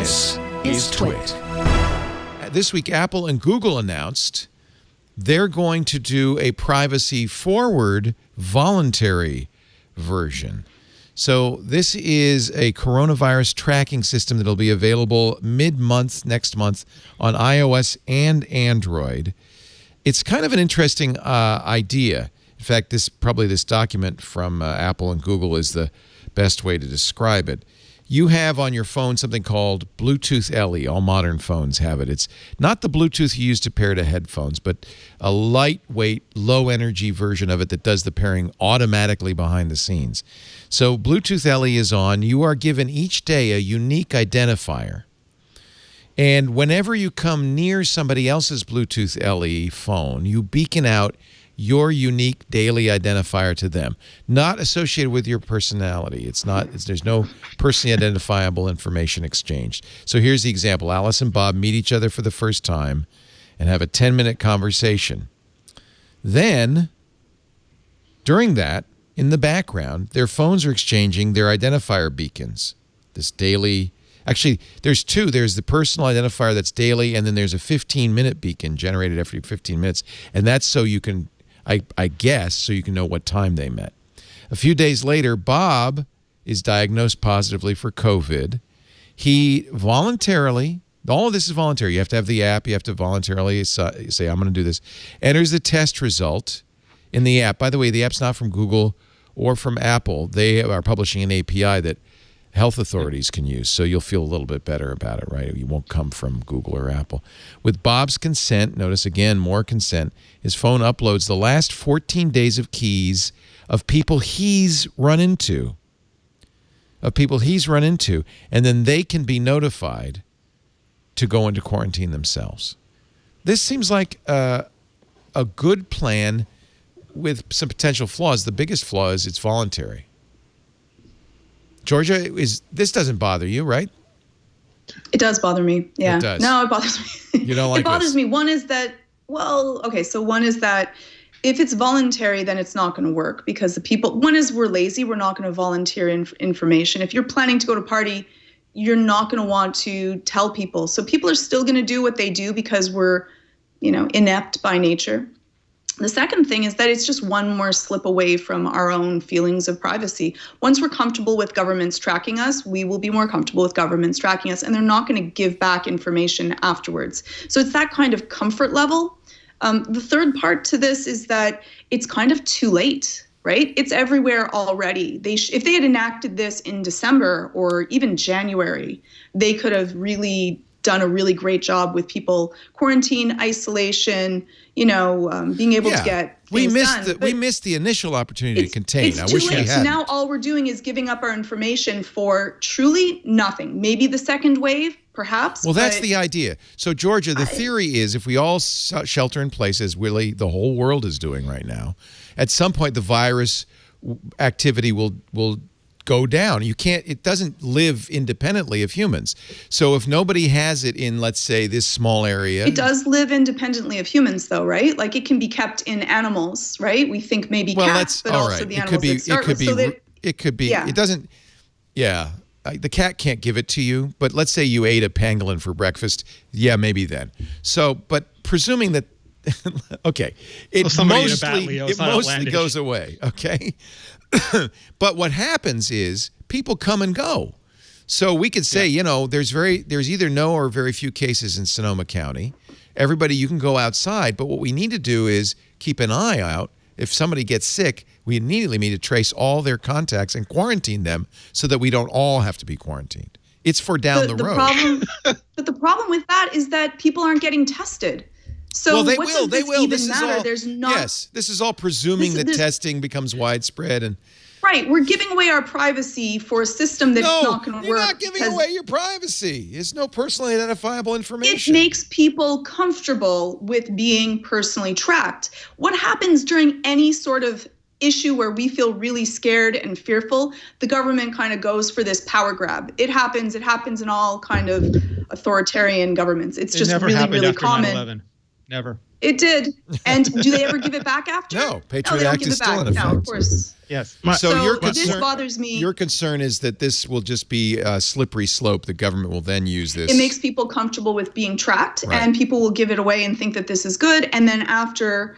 This is TWiT. This week, Apple and Google announced they're going to do a privacy-forward voluntary version. So this is a coronavirus tracking system that will be available mid-month next month on iOS and Android. It's kind of an interesting idea. In fact, this document from Apple and Google is the best way to describe it. You have on your phone something called Bluetooth LE. All modern phones have it. It's not the Bluetooth you use to pair to headphones, but a lightweight, low-energy version of it that does the pairing automatically behind the scenes. So Bluetooth LE is on. You are given each day a unique identifier. And whenever you come near somebody else's Bluetooth LE phone, you beacon out your unique daily identifier to them, not associated with your personality. There's no personally identifiable information exchanged. So here's the example. Alice and Bob meet each other for the first time and have a 10-minute conversation. Then, during that, in the background, their phones are exchanging their identifier beacons. This daily... Actually, there's two. There's the personal identifier that's daily, and then there's a 15-minute beacon generated every 15 minutes. And that's so you can... I guess, so you can know what time they met. A few days later, Bob is diagnosed positively for COVID. He voluntarily, all of this is voluntary. You have to have the app. You have to voluntarily say, I'm going to do this. Enters the test result in the app. By the way, the app's not from Google or from Apple. They are publishing an API that health authorities can use, so you'll feel a little bit better about it, right? You won't come from Google or Apple. With Bob's consent, notice again, more consent, his phone uploads the last 14 days of keys of people he's run into. And then they can be notified to go into quarantine themselves. This seems like a good plan with some potential flaws. The biggest flaw is it's voluntary. Georgia, this doesn't bother you, right? It does bother me. Yeah. It does. No, it bothers me. You don't like it bothers this. me. One is that, one is that if it's voluntary, then it's not going to work because one is we're lazy. We're not going to volunteer information. If you're planning to go to a party, you're not going to want to tell people. So people are still going to do what they do because we're, inept by nature. The second thing is that it's just one more slip away from our own feelings of privacy. Once we're comfortable with governments tracking us, we will be more comfortable with governments tracking us, and they're not going to give back information afterwards. So it's that kind of comfort level. The third part to this is that it's kind of too late, right? It's everywhere already. If they had enacted this in December or even January, they could have really done a really great job with people quarantine, isolation, being able to get things done. We missed the initial opportunity to contain. I wish we had. So now all we're doing is giving up our information for truly nothing. Maybe the second wave, perhaps. Well, that's the idea. So, Georgia, the theory is if we all shelter in place, as really the whole world is doing right now, at some point the virus activity will go down. It doesn't live independently of humans. So if nobody has it in, let's say, this small area. It does live independently of humans though, right? Like it can be kept in animals, right? We think maybe cats, but also the animals that start with. It could be. It doesn't, the cat can't give it to you, but let's say you ate a pangolin for breakfast. Yeah, maybe then. So, but presuming that, okay, it mostly goes away, okay? But what happens is people come and go. So we could say, there's either no or very few cases in Sonoma County. Everybody, you can go outside, but what we need to do is keep an eye out. If somebody gets sick, we immediately need to trace all their contacts and quarantine them so that we don't all have to be quarantined. It's for down the road. But the problem with that is that people aren't getting tested. So they will. This is all presuming that testing becomes widespread and. Right, we're giving away our privacy for a system that's not going to work. You're not giving away your privacy. It's no personally identifiable information. It makes people comfortable with being personally tracked. What happens during any sort of issue where we feel really scared and fearful, the government kind of goes for this power grab. It happens in all kind of authoritarian governments. It's just really, really common. 9/11. Never. It did. And do they ever give it back after? No, Patriot they don't Act give is it still back. in effect. No, of course. Yes. So your this concern, bothers me. Your concern is that this will just be a slippery slope. The government will then use this. It makes people comfortable with being tracked, Right. and people will give it away and think that this is good. And then after,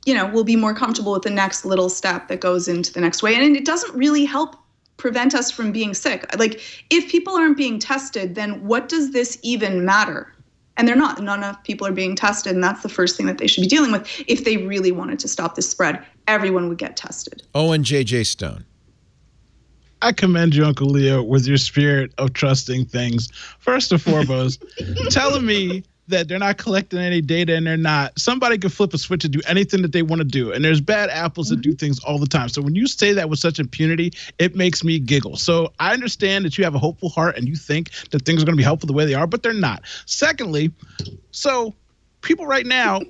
we'll be more comfortable with the next little step that goes into the next way. And it doesn't really help prevent us from being sick. Like, if people aren't being tested, then what does this even matter? And they're not. Not enough people are being tested, and that's the first thing that they should be dealing with. If they really wanted to stop this spread, everyone would get tested. Owen J.J. Stone. I commend you, Uncle Leo, with your spirit of trusting things. First and foremost, telling me that they're not collecting any data, and they're not. Somebody can flip a switch and do anything that they want to do. And there's bad apples that do things all the time. So when you say that with such impunity, it makes me giggle. So I understand that you have a hopeful heart and you think that things are going to be helpful the way they are, but they're not. Secondly, so people right now,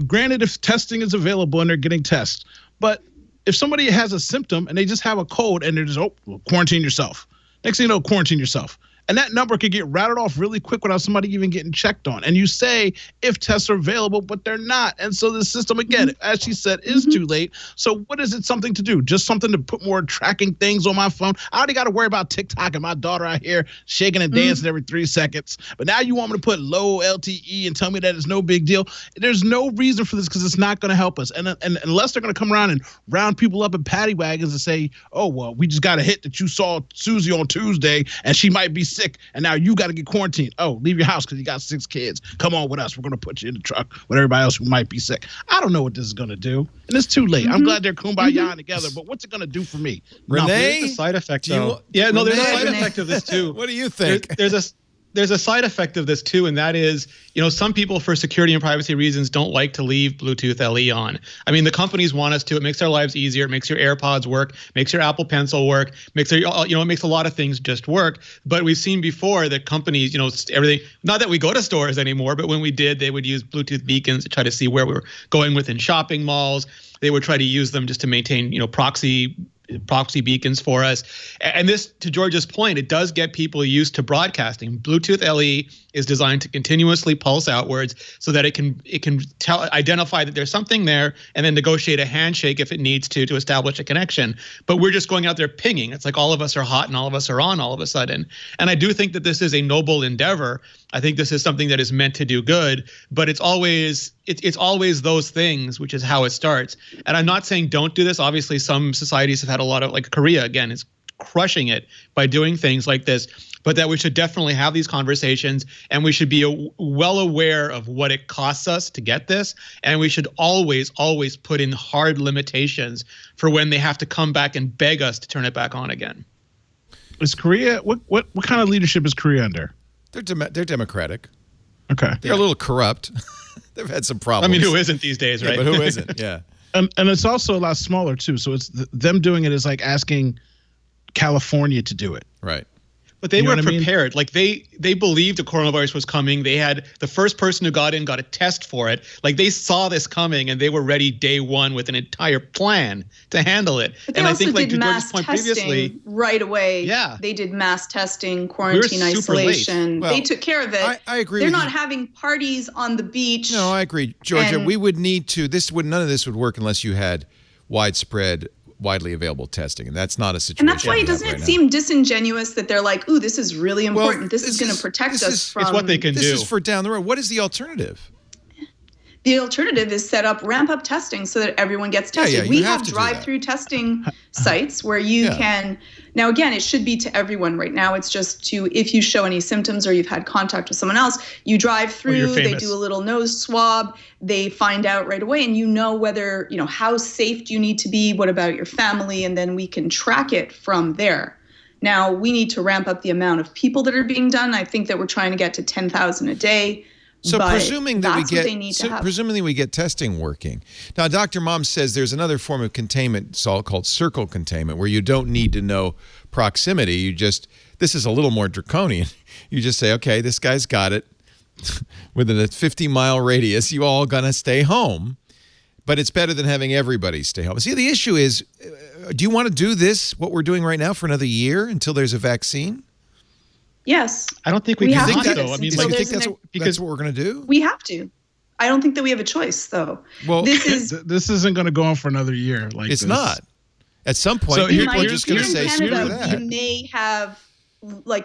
granted, if testing is available and they're getting tests, but if somebody has a symptom and they just have a cold and they're just, quarantine yourself. Next thing you know, quarantine yourself. And that number could get routed off really quick without somebody even getting checked on. And you say if tests are available, but they're not. And so the system, again, as she said, is too late. So what is it something to do? Just something to put more tracking things on my phone? I already got to worry about TikTok and my daughter out here shaking and dancing every 3 seconds. But now you want me to put low LTE and tell me that it's no big deal? There's no reason for this because it's not going to help us. And unless they're going to come around and round people up in paddy wagons and say, oh, well, we just got a hit that you saw Susie on Tuesday and she might be sick. And now you got to get quarantined. Oh, leave your house because you got 6 kids. Come on with us. We're going to put you in the truck with everybody else who might be sick. I don't know what this is going to do. And it's too late. I'm glad they're kumbaya together, but what's it going to do for me? Renee? There's a side effect, though. There's a side effect of this, too. What do you think? There's a side effect of this, too, and that is, some people for security and privacy reasons don't like to leave Bluetooth LE on. I mean, the companies want us to. It makes our lives easier. It makes your AirPods work, makes your Apple Pencil work, makes it makes a lot of things just work. But we've seen before that companies, everything, not that we go to stores anymore, but when we did, they would use Bluetooth beacons to try to see where we were going within shopping malls. They would try to use them just to maintain, proxy beacons for us. And this, to George's point, it does get people used to broadcasting. Bluetooth LE is designed to continuously pulse outwards so that it can identify that there's something there and then negotiate a handshake if it needs to establish a connection. But we're just going out there pinging. It's like all of us are hot and all of us are on all of a sudden. And I do think that this is a noble endeavor. I think this is something that is meant to do good, but it's always those things, which is how it starts. And I'm not saying don't do this. Obviously, some societies have had a lot of, like Korea, again, is crushing it by doing things like this, but that we should definitely have these conversations and we should be well aware of what it costs us to get this. And we should always put in hard limitations for when they have to come back and beg us to turn it back on again. Is Korea, what kind of leadership is Korea under? They're Democratic. Okay. They're a little corrupt. They've had some problems. I mean, who isn't these days, right? Yeah, but who isn't? Yeah. And it's also a lot smaller, too. So it's them doing it is like asking California to do it. Right. But they were prepared. Like they believed the coronavirus was coming. They had the first person who got a test for it. Like they saw this coming and they were ready day one with an entire plan to handle it. But they and also I think, like did to mass George's point testing previously, right away. Yeah. They did mass testing, quarantine isolation. Well, they took care of it. I agree. They're with not you. having parties on the beach. No, I agree, Georgia. We would need to. None of this would work unless you had widely available testing, and that's not a situation. And that's why doesn't it seem disingenuous that they're like, "Ooh, this is really important. Well, this is going to protect us from." It's what they can do. This is for down the road. What is the alternative? The alternative is ramp up testing so that everyone gets tested. Yeah, we you have have to do drive-through testing sites where you can. Now, again, it should be to everyone right now. It's just if you show any symptoms or you've had contact with someone else, you drive through, they do a little nose swab, they find out right away, and you know whether, how safe do you need to be, what about your family, and then we can track it from there. Now, we need to ramp up the amount of people that are being done. I think that we're trying to get to 10,000 a day. So presuming that presumably we get testing working. Now, Dr. Mom says there's another form of containment called circle containment where you don't need to know proximity. This is a little more draconian. You just say, okay, this guy's got it. Within a 50-mile radius, you all gonna stay home. But it's better than having everybody stay home. See, the issue is, do you want to do this, what we're doing right now, for another year until there's a vaccine? Yes. I don't think we can have do to. though. I mean, that's what we're going to do? We have to. I don't think that we have a choice, though. Well, this isn't going to go on for another year. Like it's this. not. At some point, So people are just going to say, screw Canada, that.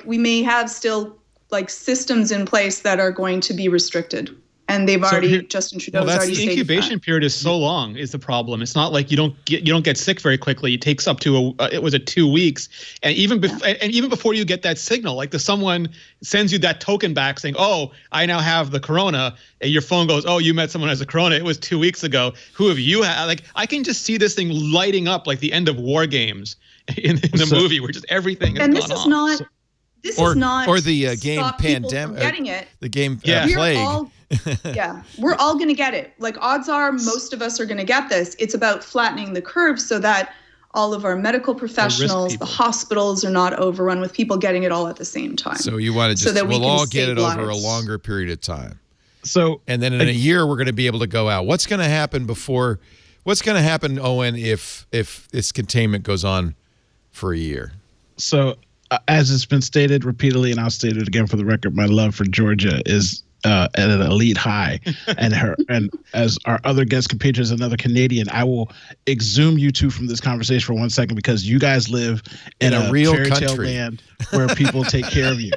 We may have still like systems in place that are going to be restricted. And they've already, Justin Trudeau's already the stated incubation period is so long is the problem. It's not like you don't get sick very quickly. It takes up to 2 weeks, and even before you get that signal, like someone sends you that token back saying, "Oh, I now have the corona," and your phone goes, "Oh, you met someone who has the corona. It was 2 weeks ago. Who have you had?" Like I can just see this thing lighting up like the end of War Games in the movie, where just everything. And this is not. This is not. Or the game Pandemic. Getting it. The game Plague. Plague. We're all going to get it. Like odds are most of us are going to get this. It's about flattening the curve so that all of our medical professionals, the hospitals are not overrun with people getting it all at the same time. So you want to just, we'll all get it over a longer period of time. And then in a year, we're going to be able to go out. What's going to happen, Owen, if this containment goes on for a year? So as it's been stated repeatedly, and I'll state it again for the record, my love for Georgia is at an elite high, and as our other guest compatriots, another Canadian, I will exhume you two from this conversation for 1 second because you guys live in a real fairy tale land where people take care of you.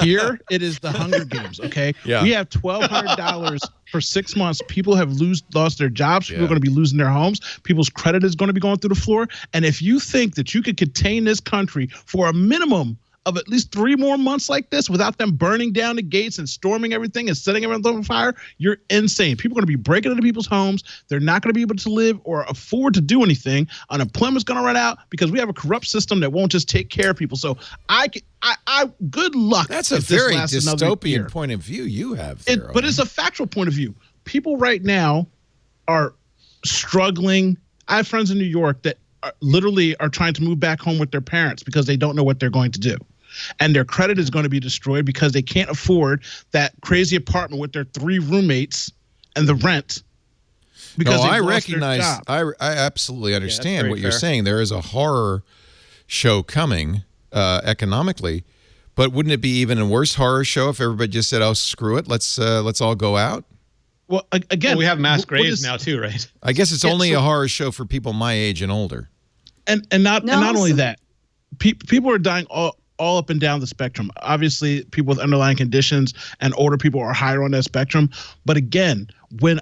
Here, it is the Hunger Games. Okay, we have $1,200 for 6 months. People have lost their jobs. People are going to be losing their homes. People's credit is going to be going through the floor. And if you think that you could contain this country for a minimum of at least 3 more months like this without them burning down the gates and storming everything and setting everything on fire, you're insane. People are going to be breaking into people's homes. They're not going to be able to live or afford to do anything. Unemployment's going to run out because we have a corrupt system that won't just take care of people. So I good luck. That's a very dystopian point of view you have there. But it's a factual point of view. People right now are struggling. I have friends in New York that literally are trying to move back home with their parents because they don't know what they're going to do. And their credit is going to be destroyed because they can't afford that crazy apartment with their 3 roommates and the rent. Because I recognize, I absolutely understand what you're saying. There is a horror show coming economically, but wouldn't it be even a worse horror show if everybody just said, "Oh, screw it, let's all go out"? Well, again, we have mass graves now too, right? I guess it's only a horror show for people my age and older. And not only that, people are dying all up and down the spectrum. Obviously, people with underlying conditions and older people are higher on that spectrum. But again, when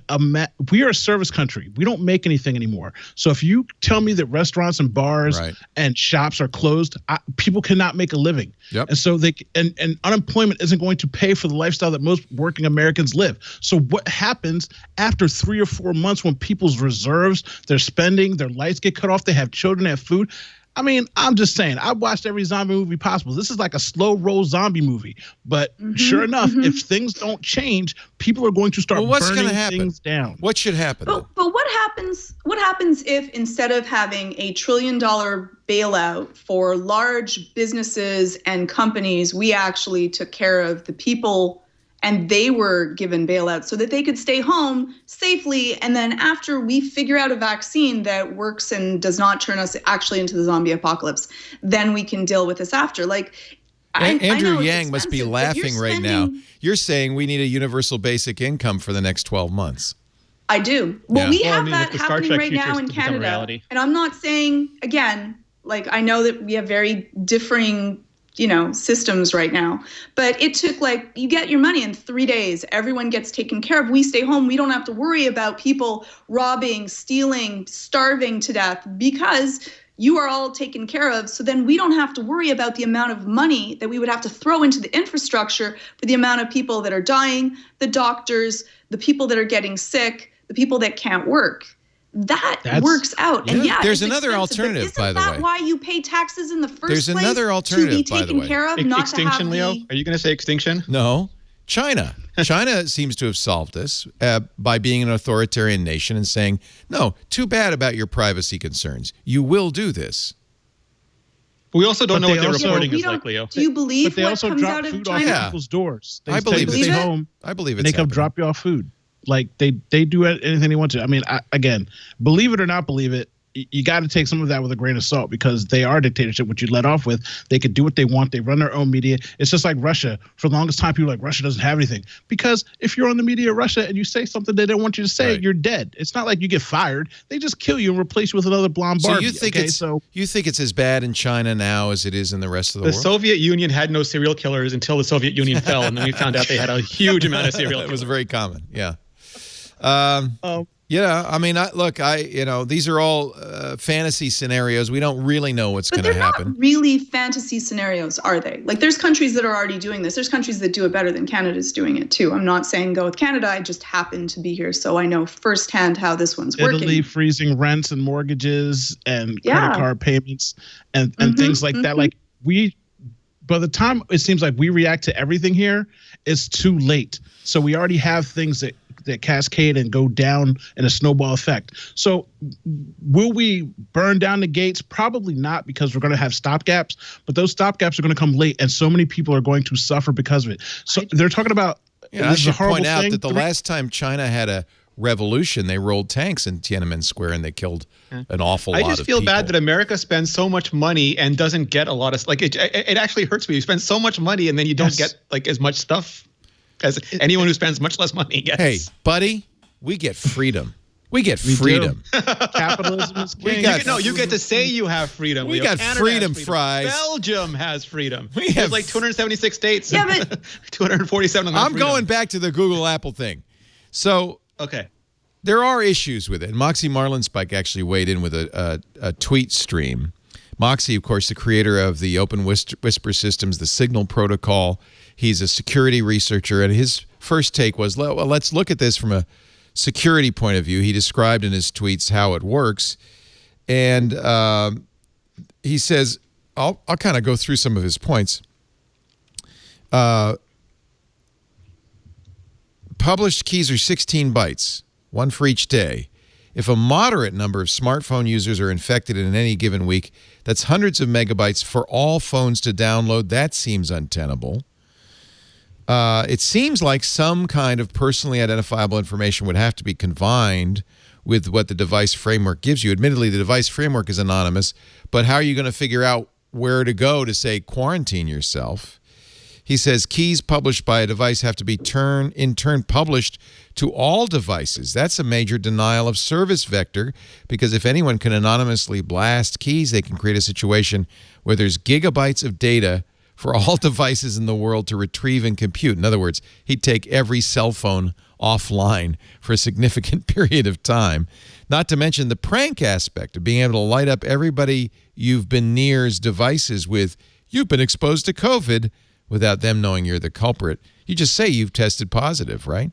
we are a service country, we don't make anything anymore. So if you tell me that restaurants and bars and shops are closed, people cannot make a living. And so and unemployment isn't going to pay for the lifestyle that most working Americans live. So what happens after 3 or 4 months when people's reserves, their spending, their lights get cut off, they have children, they have food? I mean, I'm just saying, I've watched every zombie movie possible. This is like a slow roll zombie movie. But sure enough, if things don't change, people are going to start burning things down. What should happen? But what happens if instead of having $1 trillion bailout for large businesses and companies, we actually took care of the people and they were given bailouts so that they could stay home safely. And then after we figure out a vaccine that works and does not turn us actually into the zombie apocalypse, then we can deal with this after. Like, Andrew Yang must be laughing right now. You're saying we need a universal basic income for the next 12 months. I do. Well, we have that happening right now in Canada. And I'm not saying, again, like I know that we have very differing systems right now, but it took you get your money in 3 days. Everyone gets taken care of. We stay home. We don't have to worry about people robbing, stealing, starving to death because you are all taken care of. So then we don't have to worry about the amount of money that we would have to throw into the infrastructure for the amount of people that are dying, the doctors, the people that are getting sick, the people that can't work. That works out. And there's another alternative, by the way. Isn't that why you pay taxes in the first place? There's another alternative, by the way. Care of, not extinction, Leo? Are you going to say extinction? No. China seems to have solved this by being an authoritarian nation and saying, no, too bad about your privacy concerns. You will do this. We also don't know what their reporting is like, Leo. Do you believe what comes out of China? But they also drop food off people's doors. I believe it's home. I believe it's and they come drop you off food. Like they do anything they want to. I mean, again, believe it or not believe it, you got to take some of that with a grain of salt, because they are dictatorship, which you let off with. They could do what they want. They run their own media. It's just like Russia. For the longest time, people were like, Russia doesn't have anything. Because if you're on the media of Russia and you say something they don't want you to say, you're dead. It's not like you get fired. They just kill you and replace you with another blonde Barbie. So you think it's as bad in China now as it is in the rest of the world? The Soviet Union had no serial killers until the Soviet Union fell, and then we found out they had a huge amount of serial killers. It was very common, yeah. Yeah, I mean, these are all fantasy scenarios. We don't really know what's going to happen. But they're not really fantasy scenarios, are they? Like, there's countries that are already doing this. There's countries that do it better than Canada's doing it, too. I'm not saying go with Canada. I just happen to be here, so I know firsthand how this one's working. Italy freezing rents and mortgages and credit card payments and things like that. Like, by the time it seems like we react to everything here, it's too late. So we already have things that cascade and go down in a snowball effect. So will we burn down the gates? Probably not, because we're going to have stopgaps, but those stopgaps are going to come late, and so many people are going to suffer because of it. So they're talking about I should point out that the last time China had a revolution, they rolled tanks in Tiananmen Square and they killed an awful lot of people. I just feel bad that America spends so much money and doesn't get a lot of, like, it actually hurts me. You spend so much money and then you don't get like as much stuff as anyone who spends much less money gets. Hey, buddy, we get freedom. We get freedom. Capitalism is king. You get to say you have freedom. We got freedom, fries. Belgium has freedom. There's like 276 states. Yeah, but 247 of them. I'm going back to the Google Apple thing. So there are issues with it. Moxie Marlinspike actually weighed in with a tweet stream. Moxie, of course, the creator of the Open Whisper Systems, the Signal Protocol. He's a security researcher, and his first take was, well, let's look at this from a security point of view. He described in his tweets how it works, and he says, I'll kind of go through some of his points. Published keys are 16 bytes, one for each day. If a moderate number of smartphone users are infected in any given week, that's hundreds of megabytes for all phones to download. That seems untenable. It seems like some kind of personally identifiable information would have to be combined with what the device framework gives you. Admittedly, the device framework is anonymous, but how are you going to figure out where to go to, say, quarantine yourself? He says keys published by a device have to be in turn published to all devices. That's a major denial of service vector, because if anyone can anonymously blast keys, they can create a situation where there's gigabytes of data for all devices in the world to retrieve and compute. In other words, he'd take every cell phone offline for a significant period of time. Not to mention the prank aspect of being able to light up everybody you've been near's devices with, you've been exposed to COVID, without them knowing you're the culprit. You just say you've tested positive, right?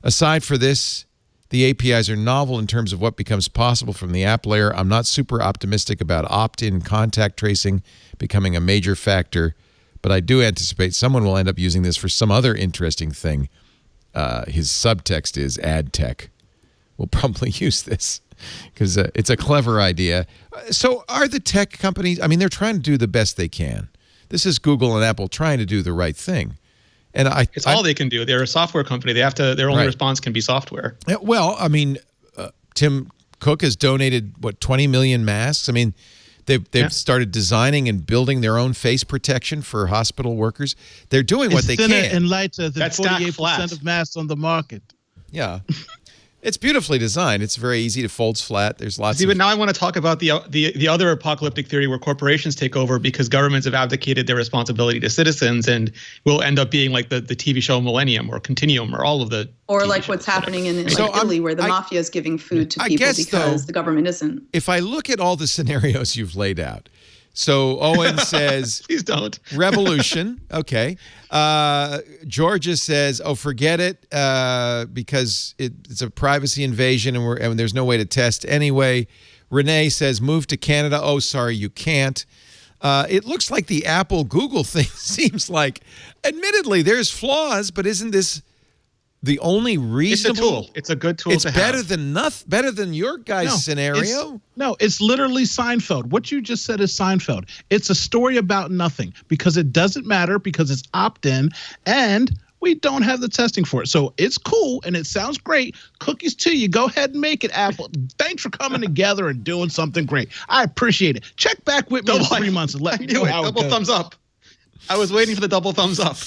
Aside for this, the APIs are novel in terms of what becomes possible from the app layer. I'm not super optimistic about opt-in contact tracing becoming a major factor, but I do anticipate someone will end up using this for some other interesting thing. His subtext is ad tech. We'll probably use this because it's a clever idea. So are the tech companies, I mean, they're trying to do the best they can. This is Google and Apple trying to do the right thing. And it's all they can do. They're a software company. They have to. Their only response can be software. Well, I mean, Tim Cook has donated, 20 million masks? I mean, they've started designing and building their own face protection for hospital workers. They're doing what they can. It's thinner and lighter than 48% of masks on the market. Yeah. It's beautifully designed. It's very easy to fold flat. There's lots but now I want to talk about the other apocalyptic theory where corporations take over because governments have abdicated their responsibility to citizens, and will end up being like the TV show Millennium or Continuum or all of the or like what's happening in Italy, where the mafia is giving food to people because the government isn't. If I look at all the scenarios you've laid out, so Owen says, please don't. Revolution. Okay. Georgia says, oh, forget it, because it's a privacy invasion and there's no way to test anyway. Renee says, move to Canada. Oh, sorry, you can't. It looks like the Apple-Google thing seems like, admittedly, there's flaws, but isn't this the only reasonable? It's a tool. It's a good tool to have. It's better than your guys' scenario. It's literally Seinfeld. What you just said is Seinfeld. It's a story about nothing because it doesn't matter, because it's opt-in, and We don't have the testing for it. So it's cool and it sounds great. Cookies to you. Go ahead and make it, Apple. Thanks for coming together and doing something great. I appreciate it. Check back with me in 3 months and let me know how it goes. Double thumbs up. I was waiting for the double thumbs up.